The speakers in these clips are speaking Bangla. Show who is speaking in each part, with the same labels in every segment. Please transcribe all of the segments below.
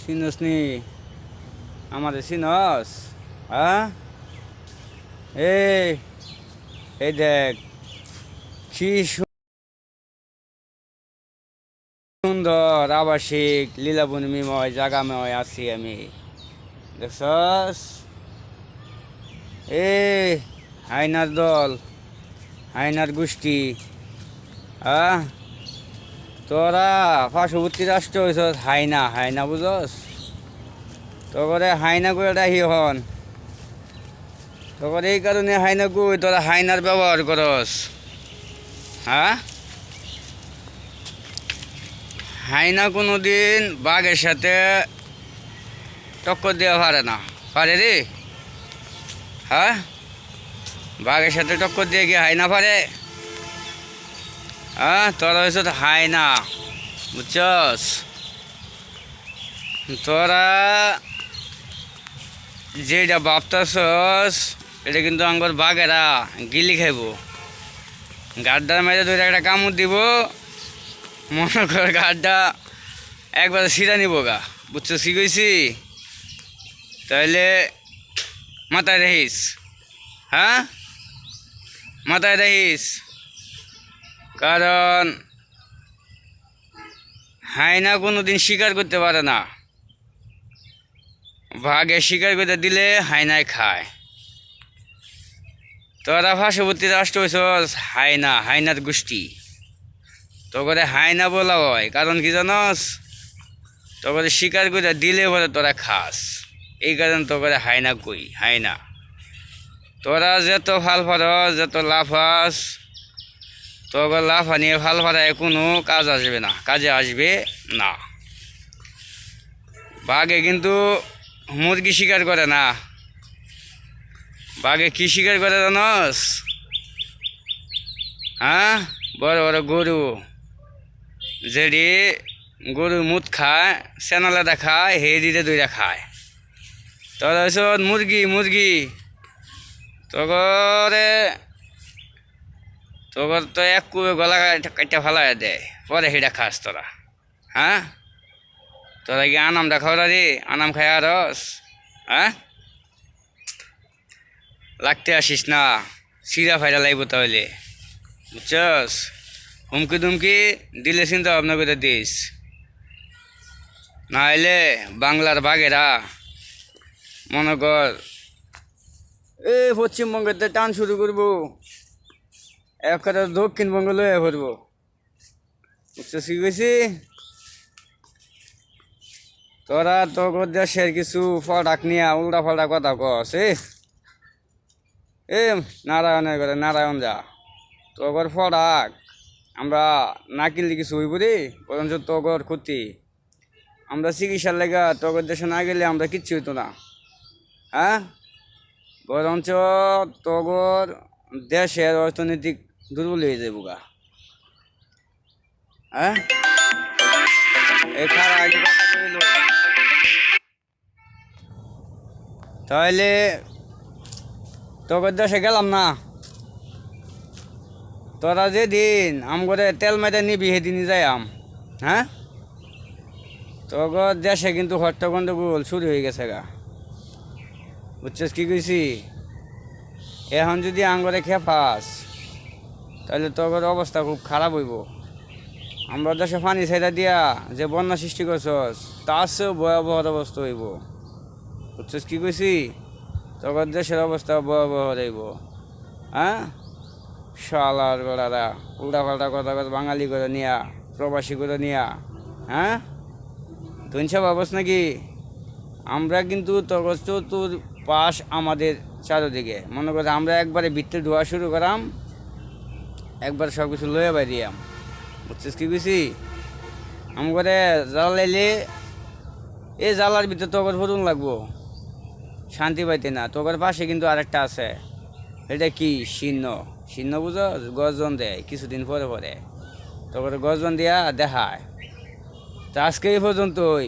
Speaker 1: চিনস নি আমাদের চিনস? হ্যাঁ, এই এই দেখ কি সুন্দর আবাসিক লীলাভূমিময় জাগাময় আছি আমি, দেখছস? এ হাইনার দল, হাইনার গোষ্ঠী, হ্যাঁ তোরা পার্শ্ববর্তী রাষ্ট্র হইছ হাইনা, হাইনা বুঝস? তোরে হাইনা করে রাহি হন, তোর এই কারণে হাইনা কই তোরা হাইনার ব্যবহার করস। হ্যাঁ, হাইনা কোনো দিন বাঘের সাথে টক্কর দেওয়া পারে না, পারে রে? হ্যাঁ, বাঘের সাথে টক্কর দিয়ে কি হাইনা পারে? হ্যাঁ, তোরা হয়েছ হাইনা, বুঝছস? তোরা যেটা ভাবতেছস এটা কিন্তু আঙ্গর বাঘেরা গিলি খাইব, গাড্ডার মেরে ধরে একটা কামড় দিব, মনে কর গাড্ডা একবার সিরা নিব গা, বুঝছো? শিখেছি তাইলে মাথায় রাখিস। হ্যাঁ, মাথায় রাখিস, কারণ হাইনা কোনো দিন শিকার করতে পারে না, বাঘে শিকার করতে দিলে হাইনায় খায়। তোরা পার্শ্ববর্তী রাষ্ট্র হইছ হাইনা, হাইনার গোষ্ঠী, তোকে হাইনা বলা হয় কারণ কি জানস? তোকে শিকার করে দিলে পরে তোরা খাস, এই কারণে তোকে হাইনা কই, হাইনা। তোরা যত ভাল পারস, যত লাফাস, তোকে লাফা নিয়ে ভাল পারায় কোনো কাজ আসবে না, কাজে আসবে না। বাঘে কিন্তু মুরগি শিকার করে না, বাঘে কি শিকার করে জানস? হ্যাঁ, বড় বড় গরু, যেটি গরুর মুখ খায়, সেনালাদা খায়, হেডিতে দুইটা খায়। তোর হইছ মুরগি, মুরগি তোরে তোর তো এক কুবে গলা কাটা ফালাই দেয়, পরে সেটা খাস তোরা। হ্যাঁ, তোরা কি আনামটা খাওয়া রে? আনাম খাই আরস? হ্যাঁ, লাগতে আসিস না, সিরা ফাইরা লাগব তাহলে, বুঝছস? হুমকি দুমকি দিলে চিন্তা ভাবনা করে দিস, না হলে বাংলার বাঘেরা মনে কর এই পশ্চিমবঙ্গের টান শুরু করবো, একবারে দক্ষিণবঙ্গ লয়ে পড়বো, বুঝছস কি কইছি? তোরা তোর দেশের কিছু ফটাক নিয়ে উল্টা ফাল্টা কথা কস, এ নারায়ণের ঘরে নারায়ণ যা, তোর ফটাক আমরা না কিনলে কিছু হইব রে, বরঞ্চ তোর ক্ষতি। আমরা চিকিৎসার লেগা তোর দেশে না গেলে আমরা কিচ্ছু হইতো না। হ্যাঁ, বরঞ্চ তোর দেশের অর্থনৈতিক দুর্বল হয়ে যাবো গা। হ্যাঁ, তাহলে তোর দেশে গেলাম না, তোরা যেদিন আম করে তেল মেরে নিবি সেদিনই যাই আম। হ্যাঁ, তোর দেশে কিন্তু হট্টগন্ডগোল শুরু হয়ে গেছে গা, বুঝছিস কি কইছি? এখন যদি আঙ্গরে খেপাস তাহলে তোর অবস্থা খুব খারাপ হইব। আমরা দেশে পানি ছেড়া দিয়া যে বন্যা সৃষ্টি করছস তার চেয়েও ভয়াবহ অবস্থা হইব, বুঝছিস কি কইছি? তোর দেশের অবস্থা ভয়াবহ হইব। হ্যাঁ, শালার গোড়ারা উল্টা পাল্টা কথা কথা বাঙালি করে নিয়া, প্রবাসী করে নিয়া। হ্যাঁ, তুইসা ভাবস নাকি? আমরা কিন্তু তোর চতুর পাশ আমাদের চারোদিকে, মনে করে আমরা একবারে ভিতরে ধোয়া শুরু করাম, একবার সব কিছু লয়ে বাইরিয়াম, বুঝছিস কি কইছি? করে জ্বালাইলে এই জ্বালার ভিতরে তোর ফোরন লাগবো, শান্তি পাইতে না। তোর পাশে কিন্তু আরেকটা আছে, এটা কি শীর্ণ, শীর্ণ বুঝো? গর্জন দেয় কিছুদিন পরে পরে, তোর গর্জন দিয়া দেখায়। তা আজকে এই পর্যন্তই,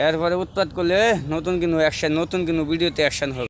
Speaker 1: এরপরে উৎপাত করলে নতুন কোনো অ্যাকশন, নতুন কোনো ভিডিওতে অ্যাকশন হবে।